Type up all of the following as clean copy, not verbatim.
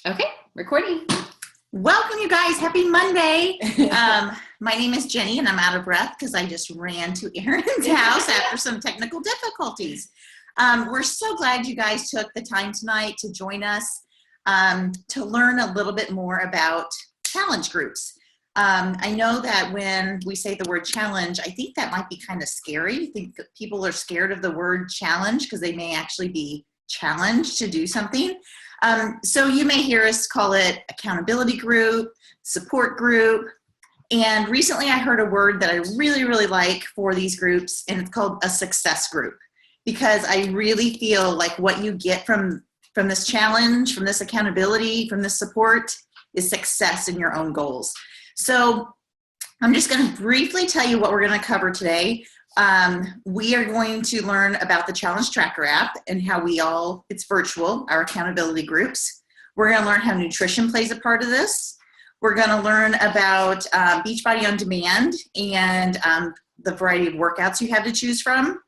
Okay, recording. Welcome, you guys. Happy Monday. My name is Jenny, and I'm out of breath because I just ran to Erin's house after some technical difficulties. We're so glad you guys took the time tonight to join us to learn a little bit more about challenge groups. I know that when we say the word challenge, I think that might be kind of scary. I think that people are scared of the word challenge because they may actually be challenged to do something. So you may hear us call it accountability group, support group, and recently I heard a word that I really like for these groups, and it's called a success group, because I really feel like what you get from this challenge, from this accountability, from this support is success in your own goals. So I'm just going to briefly tell you what we're going to cover today. We are going to learn about the Challenge Tracker app and how it's virtual, our accountability groups. We're going to learn how nutrition plays a part of this. We're going to learn about Beachbody On Demand and the variety of workouts you have to choose from,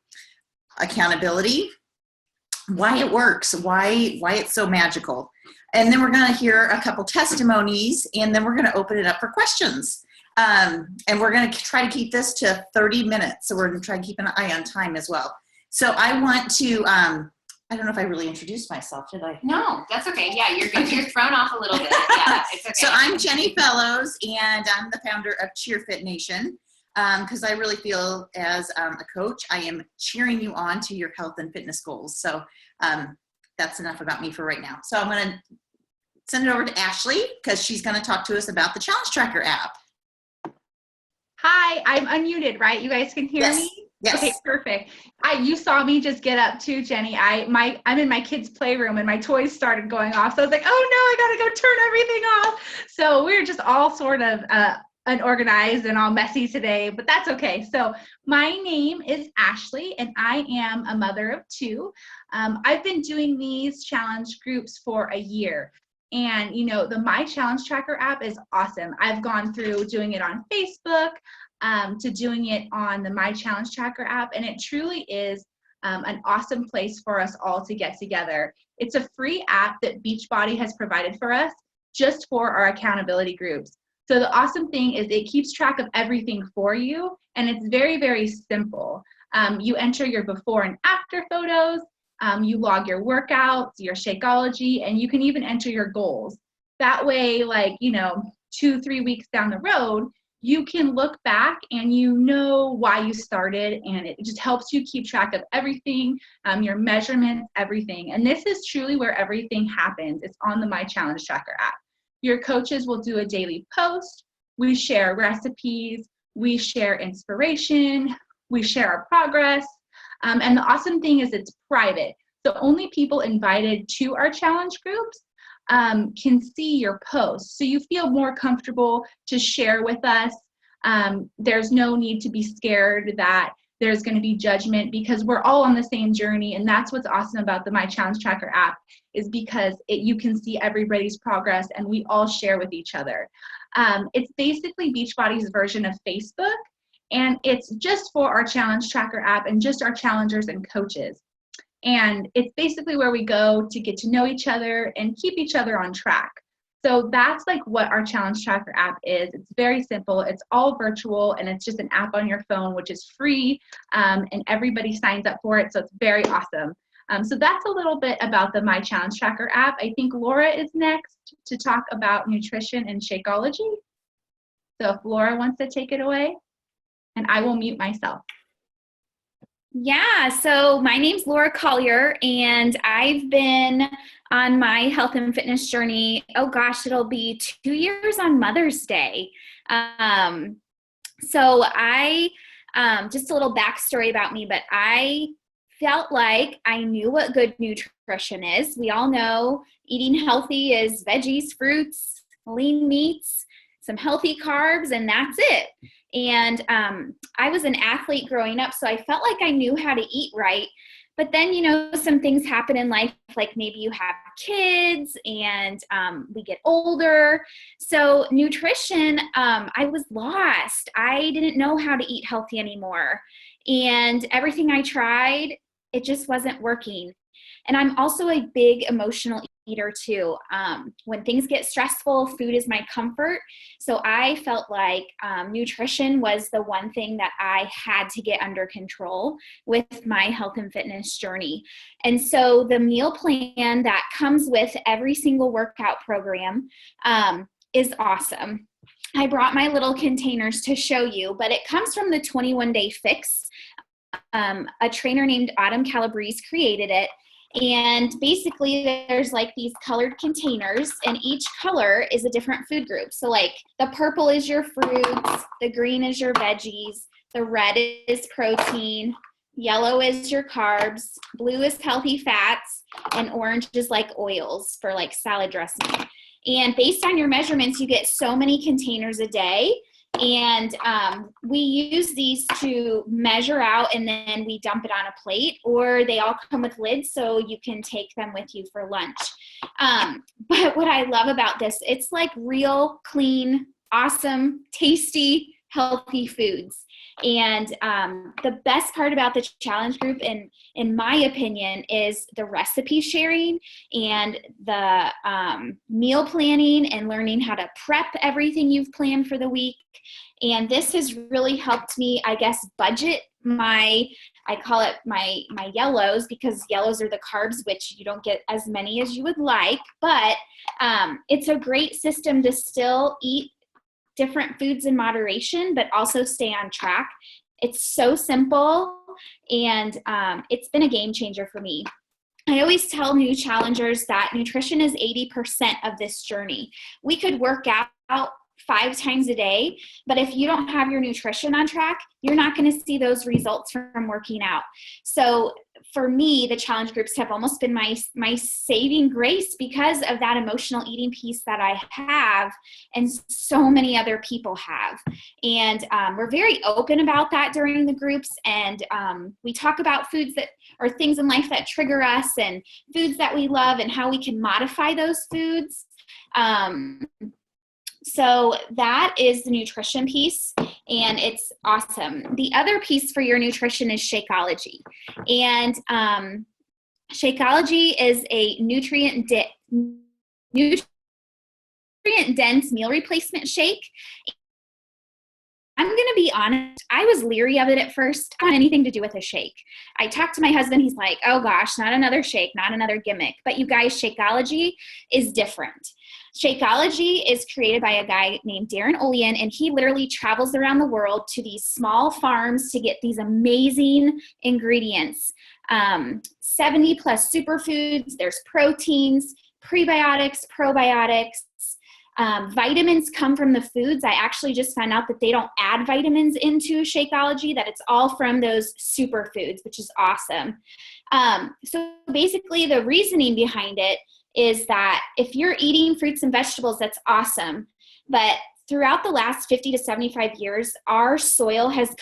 accountability, why it works, why it's so magical. And then we're going to hear a couple testimonies, and then we're going to open it up for questions. And we're going to try to keep this to 30 minutes. So we're going to try to keep an eye on time as well. So I want to, I don't know if I really introduced myself, did I? No, that's okay. Yeah, you're good. You're thrown off a little bit. Yeah, it's okay. So I'm Jenny Fellows, and I'm the founder of CheerFit Nation, because I really feel as a coach, I am cheering you on to your health and fitness goals. So that's enough about me for right now. So I'm going to send it over to Ashley, because she's going to talk to us about the Challenge Tracker app. Hi, I'm unmuted, right? You guys can hear me? Yes. Okay, perfect. You saw me just get up too, Jenny. I'm in my kids' playroom and my toys started going off. So I was like, oh no, I gotta go turn everything off. So we're just all sort of unorganized and all messy today, but that's okay. So my name is Ashley and I am a mother of two. I've been doing these challenge groups for a year. And, you know, the My Challenge Tracker app is awesome. I've gone through doing it on Facebook to doing it on the My Challenge Tracker app, and it truly is an awesome place for us all to get together. It's a free app that Beachbody has provided for us just for our accountability groups. So the awesome thing is it keeps track of everything for you, and it's very simple. You enter your before and after photos. You log your workouts, your Shakeology, and you can even enter your goals. That way, like, 2-3 weeks down the road, you can look back and you know why you started, and it just helps you keep track of everything, your measurements, everything. And this is truly where everything happens. It's on the My Challenge Tracker app. Your coaches will do a daily post. We share recipes. We share inspiration. We share our progress. And the awesome thing is it's private. So only people invited to our challenge groups can see your posts. So you feel more comfortable to share with us. There's no need to be scared that there's going to be judgment, because we're all on the same journey. And that's what's awesome about the My Challenge Tracker app, is because you can see everybody's progress and we all share with each other. It's basically Beachbody's version of Facebook. And it's just for our Challenge Tracker app and just our challengers and coaches. And it's basically where we go to get to know each other and keep each other on track. So that's like what our Challenge Tracker app is. It's very simple. It's all virtual, and it's just an app on your phone, which is free, and everybody signs up for it. So it's very awesome. So that's a little bit about the My Challenge Tracker app. I think Laura is next to talk about nutrition and Shakeology. So if Laura wants to take it away. And I will mute myself. Yeah, so my name's Laura Collier, and I've been on my health and fitness journey, oh gosh, it'll be 2 years on Mother's Day. So I, just a little backstory about me, but I felt like I knew what good nutrition is. We all know eating healthy is veggies, fruits, lean meats, some healthy carbs, and that's it. And I was an athlete growing up, so I felt like I knew how to eat right. But then, some things happen in life, like maybe you have kids and we get older. So nutrition, I was lost. I didn't know how to eat healthy anymore. And everything I tried, it just wasn't working. And I'm also a big emotional eater too. When things get stressful, food is my comfort. So I felt like nutrition was the one thing that I had to get under control with my health and fitness journey. And so the meal plan that comes with every single workout program is awesome. I brought my little containers to show you, but it comes from the 21-Day Fix. A trainer named Autumn Calabrese created it. And basically there's like these colored containers, and each color is a different food group. So like the purple is your fruits, the green is your veggies, the red is protein, yellow is your carbs, blue is healthy fats, and orange is like oils for like salad dressing. And based on your measurements, you get so many containers a day. And we use these to measure out, and then we dump it on a plate, or they all come with lids so you can take them with you for lunch. But what I love about this, it's like real, clean, awesome, tasty, healthy foods. And the best part about the challenge group, in my opinion, is the recipe sharing and the meal planning and learning how to prep everything you've planned for the week. And this has really helped me, I guess, budget I call it my yellows, because yellows are the carbs, which you don't get as many as you would like, but it's a great system to still eat different foods in moderation, but also stay on track. It's so simple, and it's been a game changer for me. I always tell new challengers that nutrition is 80% of this journey. We could work out 5 times a day, but if you don't have your nutrition on track, you're not going to see those results from working out. So for me, the challenge groups have almost been my saving grace because of that emotional eating piece that I have, and so many other people have. And we're very open about that during the groups, and we talk about foods that or things in life that trigger us, and foods that we love, and how we can modify those foods. So that is the nutrition piece, and it's awesome. The other piece for your nutrition is Shakeology. And Shakeology is a nutrient-dense meal replacement shake. I'm going to be honest, I was leery of it at first. I don't want anything to do with a shake. I talked to my husband. He's like, oh gosh, not another shake, not another gimmick. But you guys, Shakeology is different. Shakeology is created by a guy named Darren Olean, and he literally travels around the world to these small farms to get these amazing ingredients. 70 plus superfoods, there's proteins, prebiotics, probiotics. Vitamins come from the foods. I actually just found out that they don't add vitamins into Shakeology, that it's all from those superfoods, which is awesome. So basically the reasoning behind it is that if you're eating fruits and vegetables, that's awesome. But throughout the last 50 to 75 years, our soil has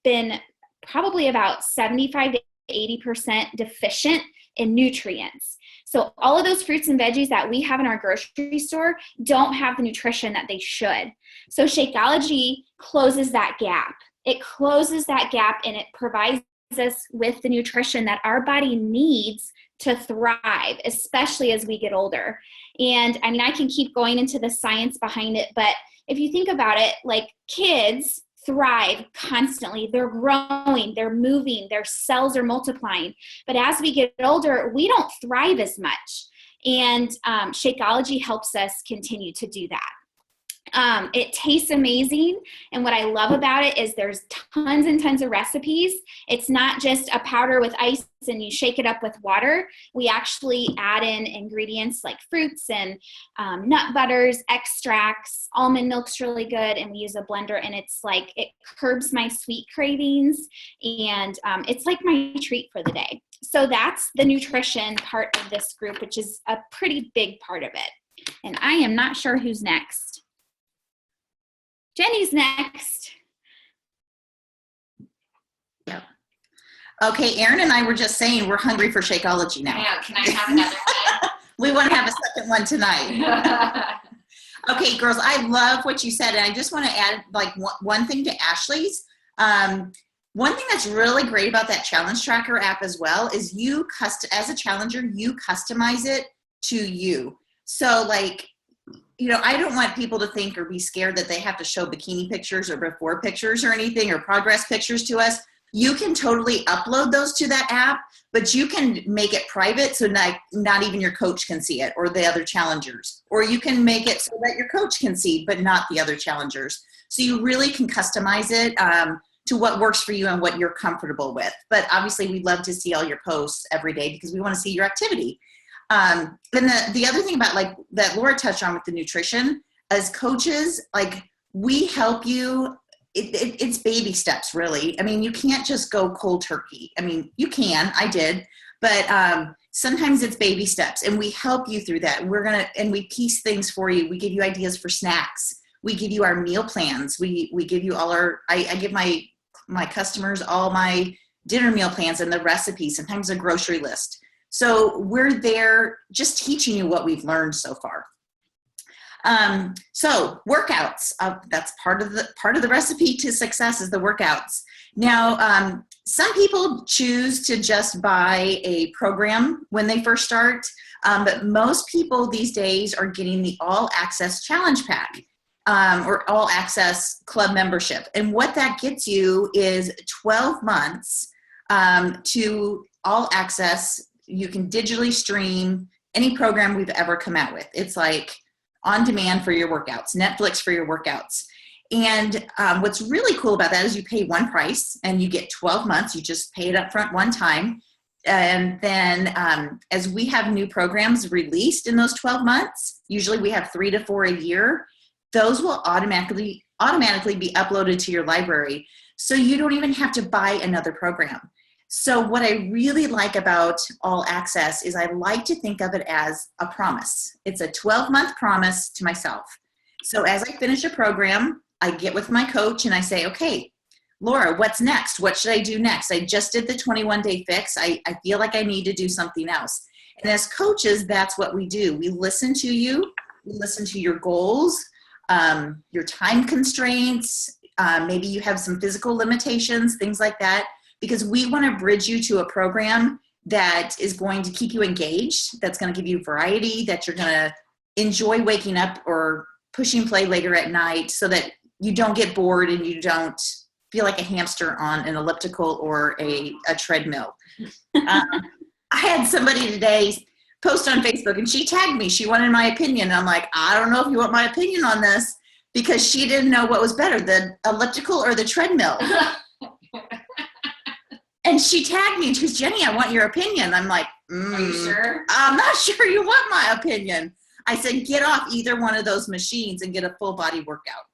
been probably about 75 to 80% deficient in nutrients. So all of those fruits and veggies that we have in our grocery store don't have the nutrition that they should. So Shakeology closes that gap. It closes that gap, and it provides us with the nutrition that our body needs to thrive, especially as we get older. And I mean, I can keep going into the science behind it, but if you think about it, like kids thrive constantly. They're growing, they're moving, their cells are multiplying. But as we get older, we don't thrive as much. And Shakeology helps us continue to do that. It tastes amazing, and what I love about it is there's tons and tons of recipes. It's not just a powder with ice and you shake it up with water. We actually add in ingredients like fruits and nut butters, extracts. Almond milk's really good, and we use a blender, and it's like it curbs my sweet cravings, and it's like my treat for the day. So that's the nutrition part of this group, which is a pretty big part of it. And I am not sure who's next. Jenny's next. Yep. Okay, Erin and I were just saying we're hungry for Shakeology now. I know. Can I have another one? We want to have a second one tonight. Okay, girls, I love what you said, and I just want to add like one thing to Ashley's. One thing that's really great about that challenge tracker app as well is as a challenger, you customize it to you. So like, I don't want people to think or be scared that they have to show bikini pictures or before pictures or anything or progress pictures to us. You can totally upload those to that app, but you can make it private so not even your coach can see it or the other challengers. Or you can make it so that your coach can see, but not the other challengers. So you really can customize it to what works for you and what you're comfortable with. But obviously, we'd love to see all your posts every day because we want to see your activity. And the other thing about like that Laura touched on with the nutrition, as coaches, like we help you. It's baby steps, really. I mean, you can't just go cold turkey. I mean, you can, I did, but sometimes it's baby steps, and we help you through that. And we piece things for you. We give you ideas for snacks. We give you our meal plans. We give you I give my customers all my dinner meal plans and the recipes, sometimes a grocery list. So we're there just teaching you what we've learned so far. So workouts, that's part of the recipe to success is the workouts. Now, some people choose to just buy a program when they first start, but most people these days are getting the All Access Challenge Pack. Or All Access Club membership. And what that gets you is 12 months to All Access. You can digitally stream any program we've ever come out with. It's like on demand for your workouts, Netflix for your workouts. And what's really cool about that is you pay one price and you get 12 months. You just pay it up front one time. And then as we have new programs released in those 12 months, usually we have 3 to 4 a year, those will automatically be uploaded to your library. So you don't even have to buy another program. So what I really like about All Access is I like to think of it as a promise. It's a 12-month promise to myself. So as I finish a program, I get with my coach and I say, okay, Laura, what's next? What should I do next? I just did the 21-day fix. I feel like I need to do something else. And as coaches, that's what we do. We listen to you. We listen to your goals. Your time constraints, maybe you have some physical limitations, things like that, because we want to bridge you to a program that is going to keep you engaged, that's going to give you variety, that you're going to enjoy waking up or pushing play later at night so that you don't get bored and you don't feel like a hamster on an elliptical or a treadmill. I had somebody today post on Facebook and she tagged me. She wanted my opinion. And I'm like, I don't know if you want my opinion on this, because she didn't know what was better, the elliptical or the treadmill. And she tagged me and she goes, Jenny, I want your opinion. I'm like, Are you sure? I'm not sure you want my opinion. I said, get off either one of those machines and get a full body workout.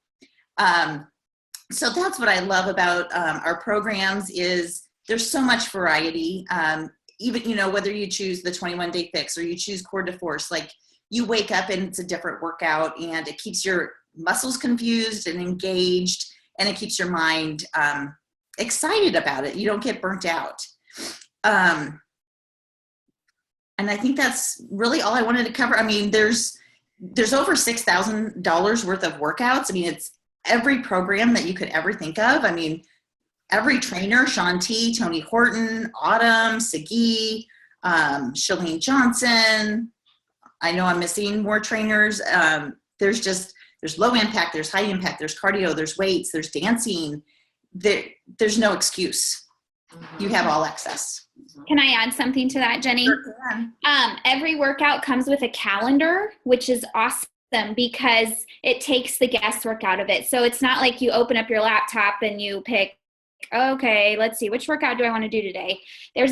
So that's what I love about our programs is there's so much variety. Even, whether you choose the 21-day fix or you choose core to force, like you wake up and it's a different workout and it keeps your muscles confused and engaged and it keeps your mind excited about it. You don't get burnt out. And I think that's really all I wanted to cover. I mean, there's over $6,000 worth of workouts. I mean, it's every program that you could ever think of. I mean, every trainer, Shaun T, Tony Horton, Autumn, Sagi, Shalene Johnson. I know I'm missing more trainers. There's low impact, there's high impact, there's cardio, there's weights, there's dancing. There's no excuse. You have all access. Can I add something to that, Jenny? Sure can. Every workout comes with a calendar, which is awesome because it takes the guesswork out of it. So it's not like you open up your laptop and you pick, okay, let's see, which workout do I want to do today? There's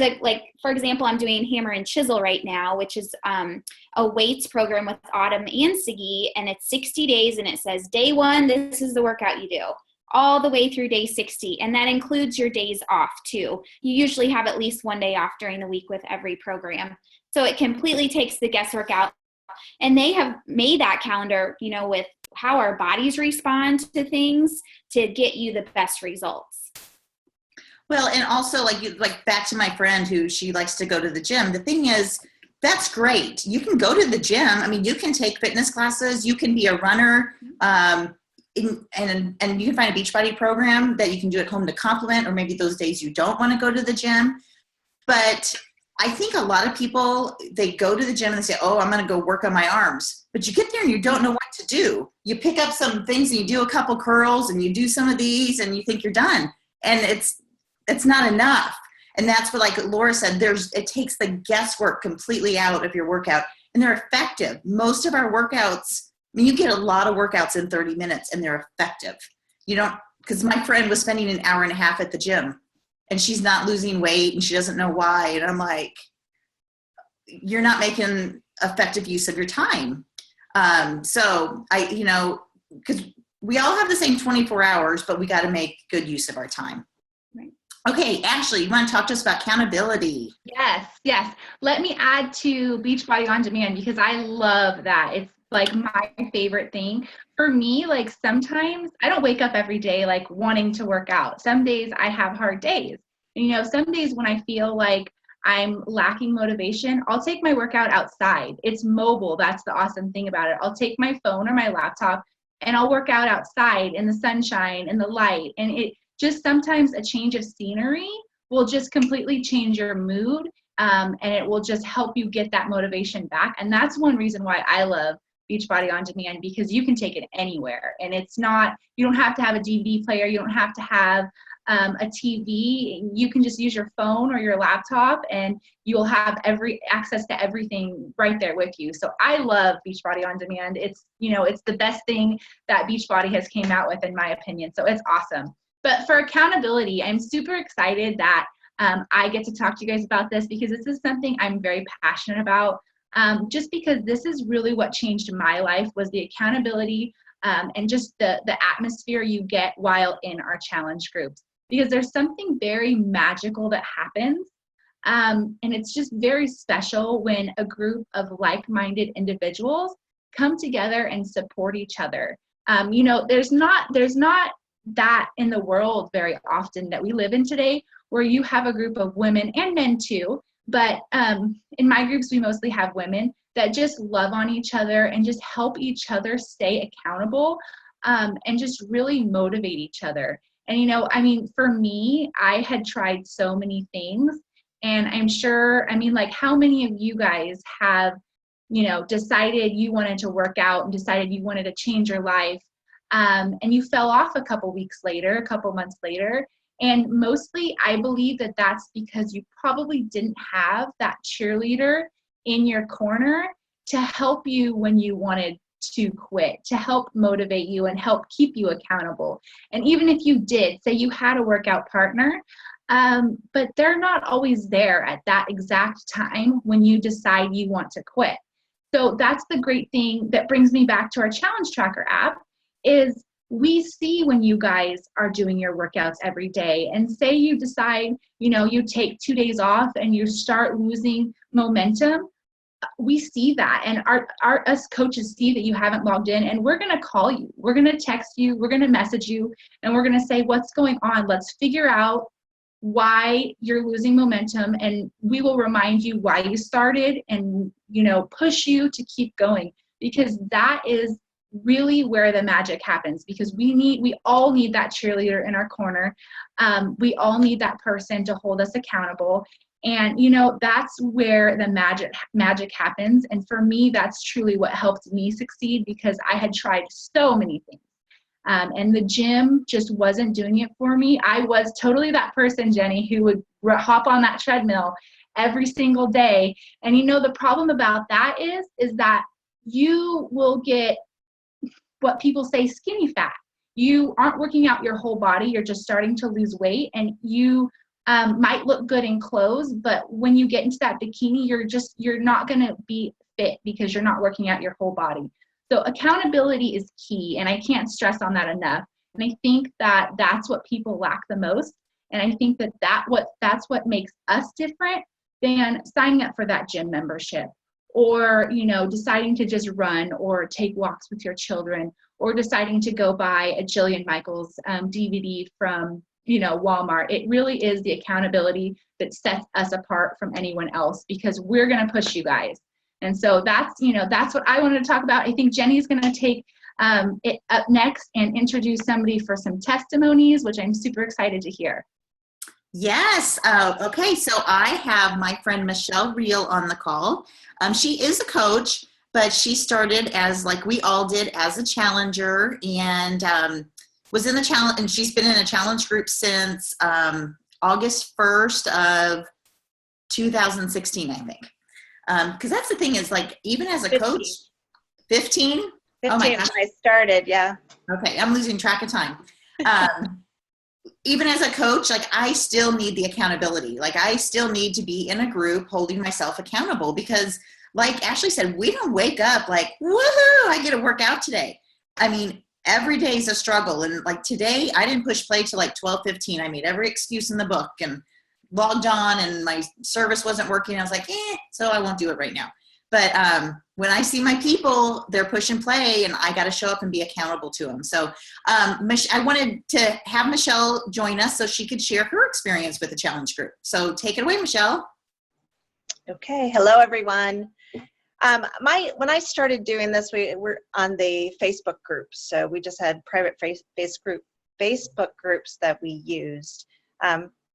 for example, I'm doing hammer and chisel right now, which is a weights program with Autumn and Sagi, and it's 60 days, and it says day 1, this is the workout you do, all the way through day 60, and that includes your days off too. You usually have at least one day off during the week with every program. So it completely takes the guesswork out, and they have made that calendar, with how our bodies respond to things to get you the best results. Well, and also like back to my friend who she likes to go to the gym. The thing is, that's great. You can go to the gym. I mean, you can take fitness classes. You can be a runner. and you can find a Beachbody program that you can do at home to complement, or maybe those days you don't want to go to the gym. But I think a lot of people, they go to the gym and they say, oh, I'm going to go work on my arms. But you get there and you don't know what to do. You pick up some things and you do a couple curls and you do some of these and you think you're done. And it's not enough. And that's what, like Laura said, it takes the guesswork completely out of your workout, and they're effective. Most of our workouts, I mean, you get a lot of workouts in 30 minutes and they're effective. You don't, because my friend was spending an hour and a half at the gym and she's not losing weight and she doesn't know why. And I'm like, you're not making effective use of your time. So because we all have the same 24 hours, but we got to make good use of our time. Right. Okay, Ashley, you want to talk to us about accountability? Yes. Let me add to Beachbody On Demand because I love that. It's like my favorite thing. For me, like sometimes I don't wake up every day like wanting to work out. Some days I have hard days. And, some days when I feel like I'm lacking motivation, I'll take my workout outside. It's mobile. That's the awesome thing about it. I'll take my phone or my laptop and I'll work out outside in the sunshine and the light. And it just sometimes a change of scenery will just completely change your mood. And it will just help you get that motivation back. And that's one reason why I love Beachbody On Demand, because you can take it anywhere. And you don't have to have a DVD player. You don't have to have a TV. You can just use your phone or your laptop and you'll have access to everything right there with you. So I love Beachbody On Demand. It's the best thing that Beachbody has came out with, in my opinion. So it's awesome. But for accountability, I'm super excited that I get to talk to you guys about this because this is something I'm very passionate about. Just because this is really what changed my life, was the accountability and just the atmosphere you get while in our challenge groups. Because there's something very magical that happens. And it's just very special when a group of like-minded individuals come together and support each other. There's not that in the world very often that we live in today, where you have a group of women and men too. But in my groups, we mostly have women that just love on each other and just help each other stay accountable and just really motivate each other. And, for me, I had tried so many things, and I'm sure, how many of you guys have, decided you wanted to work out and decided you wanted to change your life, and you fell off a couple months later. And mostly, I believe that that's because you probably didn't have that cheerleader in your corner to help you when you wanted to quit, to help motivate you and help keep you accountable. And even if you did, say you had a workout partner, but they're not always there at that exact time when you decide you want to quit. So that's the great thing that brings me back to our challenge tracker app, is we see when you guys are doing your workouts every day, and say you decide, you take 2 days off and you start losing momentum. We see that, and us coaches see that you haven't logged in, and we're going to call you. We're going to text you. We're going to message you, and we're going to say, what's going on? Let's figure out why you're losing momentum, and we will remind you why you started and, push you to keep going, because that is really where the magic happens, because we all need that cheerleader in our corner. We all need that person to hold us accountable. And, that's where the magic happens. And for me, that's truly what helped me succeed, because I had tried so many things. And the gym just wasn't doing it for me. I was totally that person, Jenny, who would hop on that treadmill every single day. And, the problem about that is that you will get what people say skinny fat. You aren't working out your whole body. You're just starting to lose weight, and you might look good in clothes, but when you get into that bikini, you're not going to be fit because you're not working out your whole body. So accountability is key, and I can't stress on that enough. And I think that that's what people lack the most. And I think that's what makes us different than signing up for that gym membership, or, deciding to just run or take walks with your children, or deciding to go buy a Jillian Michaels DVD from, Walmart. It really is the accountability that sets us apart from anyone else, because we're going to push you guys. And so that's what I wanted to talk about. I think Jenny's going to take up next and introduce somebody for some testimonies, which I'm super excited to hear. Yes. Okay. So I have my friend Michelle Reel on the call. She is a coach, but she started as, like we all did, as a challenger, and was in the challenge. And she's been in a challenge group since August 1st of 2016, I think. Because that's the thing is, like, even as a 15. coach, 15? 15 Oh my when gosh. I started, yeah. Okay, I'm losing track of time. Even as a coach, like, I still need the accountability. Like, I still need to be in a group holding myself accountable because, like Ashley said, we don't wake up like, woohoo, I get to work out today. I mean, every day is a struggle. And like today, I didn't push play till like 12:15. I made every excuse in the book and logged on, and my service wasn't working. I was like, so I won't do it right now. But when I see my people, they're push and play, and I got to show up and be accountable to them. So I wanted to have Michelle join us so she could share her experience with the challenge group. So take it away, Michelle. Okay, hello everyone. When I started doing this, we were on the Facebook groups. So we just had private Facebook groups that we used,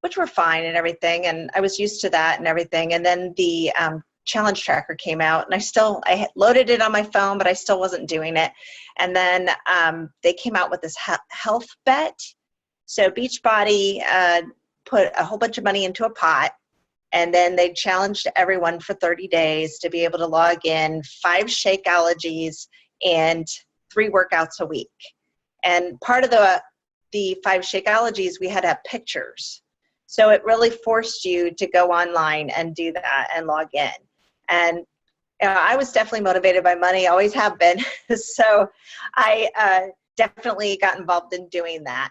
which were fine and everything. And I was used to that and everything. And then the challenge tracker came out, and I had loaded it on my phone, but I still wasn't doing it. And then they came out with this health bet. So Beachbody put a whole bunch of money into a pot, and then they challenged everyone for 30 days to be able to log in 5 Shakeologies and 3 workouts a week. And part of the 5 Shakeologies, we had to have pictures. So it really forced you to go online and do that and log in. And I was definitely motivated by money, always have been. So I definitely got involved in doing that.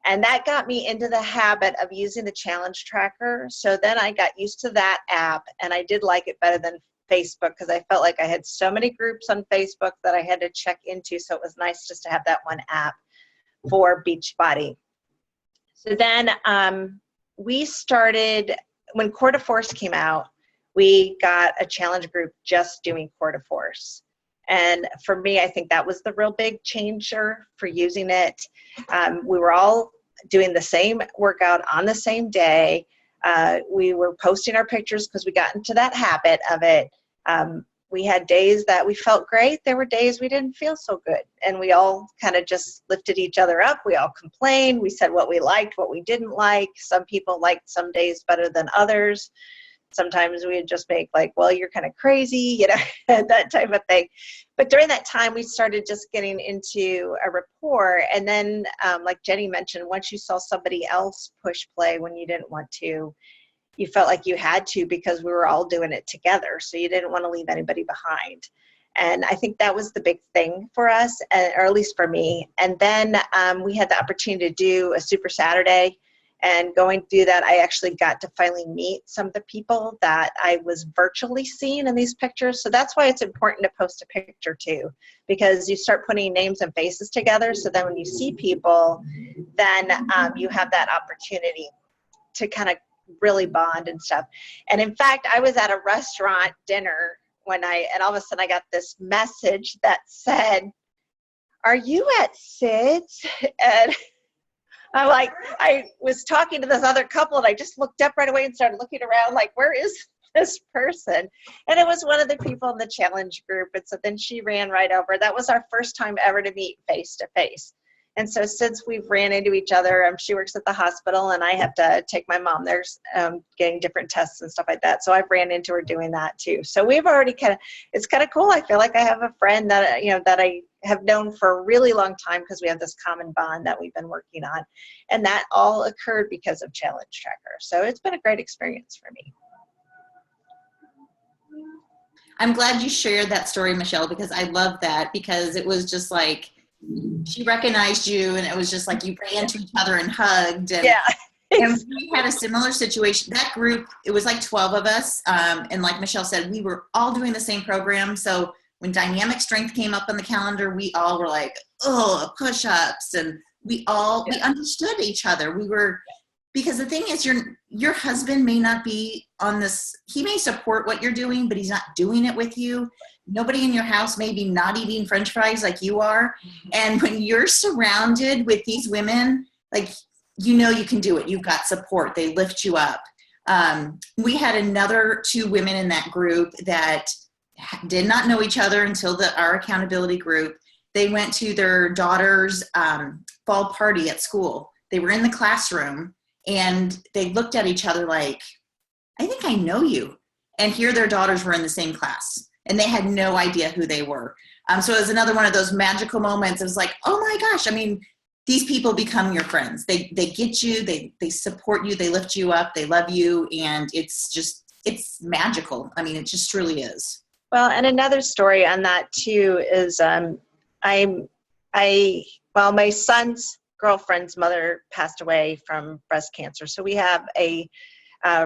And that got me into the habit of using the challenge tracker. So then I got used to that app, and I did like it better than Facebook because I felt like I had so many groups on Facebook that I had to check into. So it was nice just to have that one app for Beachbody. So then we started, when Core de Force came out, we got a challenge group just doing Core de Force. And for me, I think that was the real big changer for using it. We were all doing the same workout on the same day. We were posting our pictures because we got into that habit of it. We had days that we felt great. There were days we didn't feel so good. And we all kind of just lifted each other up. We all complained. We said what we liked, what we didn't like. Some people liked some days better than others. Sometimes we would just make like, well, you're kind of crazy, that type of thing. But during that time, we started just getting into a rapport. And then, like Jenny mentioned, once you saw somebody else push play when you didn't want to, you felt like you had to because we were all doing it together. So you didn't want to leave anybody behind. And I think that was the big thing for us, or at least for me. And then we had the opportunity to do a Super Saturday. And going through that, I actually got to finally meet some of the people that I was virtually seeing in these pictures. So that's why it's important to post a picture too, because you start putting names and faces together. So then when you see people, then you have that opportunity to kind of really bond and stuff. And in fact, I was at a restaurant dinner and all of a sudden I got this message that said, "Are you at Sid's?" And I was talking to this other couple, and I just looked up right away and started looking around like, where is this person? And it was one of the people in the challenge group. And so then she ran right over. That was our first time ever to meet face to face. And so since we've ran into each other, she works at the hospital, and I have to take my mom there getting different tests and stuff like that. So I've ran into her doing that too. So we've already it's kind of cool. I feel like I have a friend that, that I have known for a really long time because we have this common bond that we've been working on. And that all occurred because of Challenge Tracker. So it's been a great experience for me. I'm glad you shared that story, Michelle, because I love that, because it was just like, she recognized you, and it was just like you ran to each other and hugged. And, yeah. And we had a similar situation. That group, it was like 12 of us. And like Michelle said, we were all doing the same program. So when dynamic strength came up on the calendar, we all were like, oh, push-ups. And we understood each other. We were because the thing is, your husband may not be on this, he may support what you're doing, but he's not doing it with you. Nobody in your house may be not eating French fries like you are. And when you're surrounded with these women, like, you know you can do it. You've got support. They lift you up. We had another 2 women in that group that did not know each other until our accountability group. They went to their daughter's fall party at school. They were in the classroom, and they looked at each other like, I think I know you. And here their daughters were in the same class, and they had no idea who they were. So it was another one of those magical moments. It was like, oh my gosh, I mean, these people become your friends. They get you, they support you, they lift you up, they love you, and it's magical. I mean, it just truly is. Well, and another story on that too is my son's girlfriend's mother passed away from breast cancer. So we have a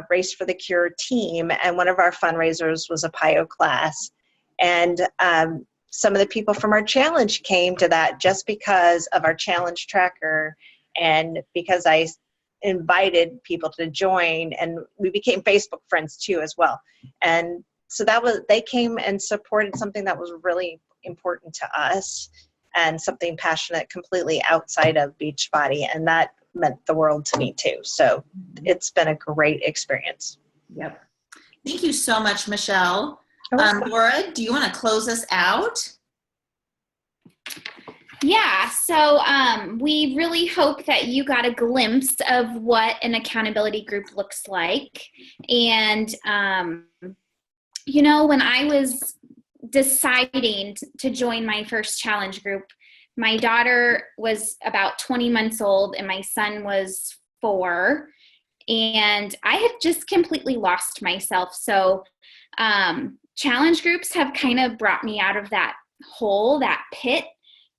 Race for the Cure team, and one of our fundraisers was a PIO class. And some of the people from our challenge came to that just because of our challenge tracker, and because I invited people to join, and we became Facebook friends too as well. And so they came and supported something that was really important to us, and something passionate completely outside of Beachbody, and that meant the world to me too. So it's been a great experience. Yep. Thank you so much, Michelle. Laura, do you want to close us out? Yeah, so we really hope that you got a glimpse of what an accountability group looks like. And, when I was deciding to join my first challenge group, my daughter was about 20 months old and my son was 4, and I had just completely lost myself. So challenge groups have kind of brought me out of that hole, that pit,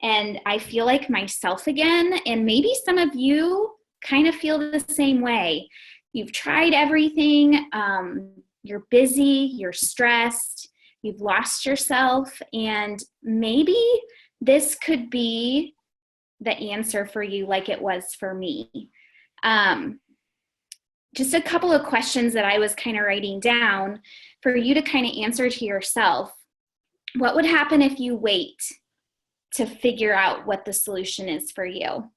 and I feel like myself again. And maybe some of you kind of feel the same way. You've tried everything, you're busy, you're stressed, you've lost yourself, and maybe this could be the answer for you like it was for me. Just a couple of questions that I was kind of writing down for you to kind of answer to yourself. What would happen if you wait to figure out what the solution is for you?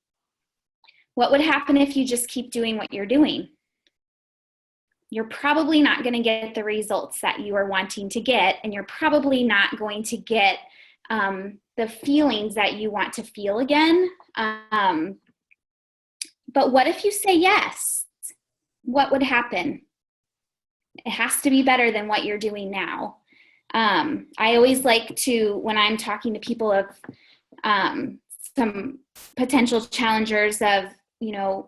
What would happen if you just keep doing what you're doing? You're probably not going to get the results that you are wanting to get, and you're probably not going to get the feelings that you want to feel again. But what if you say yes? What would happen? It has to be better than what you're doing now. I always like to, when I'm talking to people of some potential challengers of,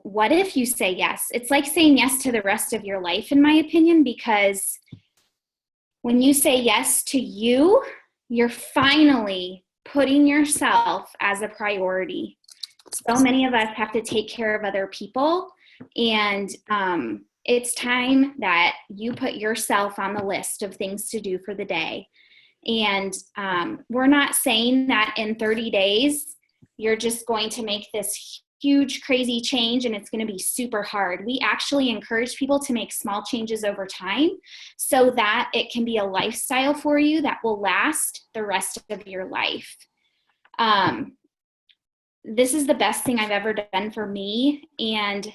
what if you say yes? It's like saying yes to the rest of your life, in my opinion, because when you say yes to you, you're finally putting yourself as a priority. So many of us have to take care of other people, and it's time that you put yourself on the list of things to do for the day. And we're not saying that in 30 days, you're just going to make this huge, crazy change and it's going to be super hard. We actually encourage people to make small changes over time so that it can be a lifestyle for you that will last the rest of your life. This is the best thing I've ever done for me, and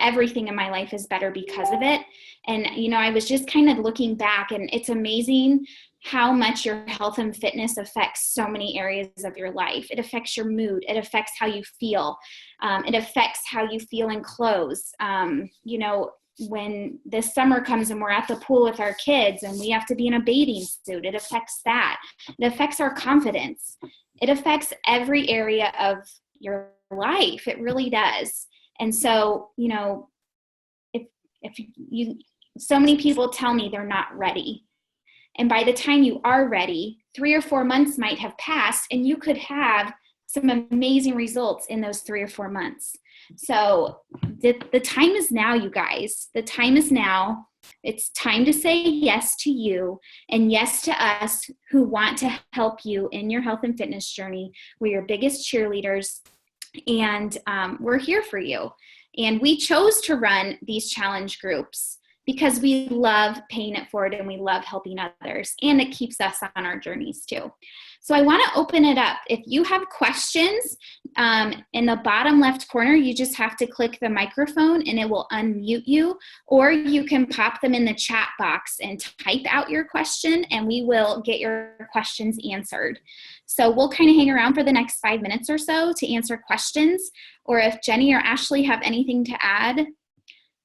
everything in my life is better because of it. And, I was just kind of looking back, and it's amazing how much your health and fitness affects so many areas of your life. It affects your mood. It affects how you feel. It affects how you feel in clothes. When this summer comes and we're at the pool with our kids and we have to be in a bathing suit, it affects that. It affects our confidence. It affects every area of your life. It really does. And so, so many people tell me they're not ready. And by the time you are ready, 3 or 4 months might have passed, and you could have some amazing results in those 3 or 4 months. So the time is now, you guys. The time is now. It's time to say yes to you and yes to us who want to help you in your health and fitness journey. We're your biggest cheerleaders, and we're here for you. And we chose to run these challenge groups because we love paying it forward and we love helping others, and it keeps us on our journeys too. So I want to open it up. If you have questions, in the bottom left corner, you just have to click the microphone and it will unmute you, or you can pop them in the chat box and type out your question and we will get your questions answered. So we'll kind of hang around for the next 5 minutes or so to answer questions, or if Jenny or Ashley have anything to add,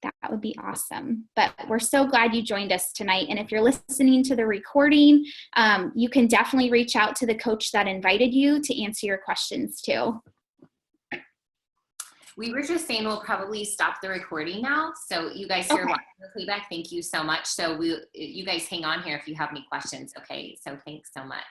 that would be awesome. But we're so glad you joined us tonight. And if you're listening to the recording, you can definitely reach out to the coach that invited you to answer your questions too. We were just saying we'll probably stop the recording now. So you guys who are watching the playback, thank you so much. So you guys hang on here if you have any questions. Okay, so thanks so much.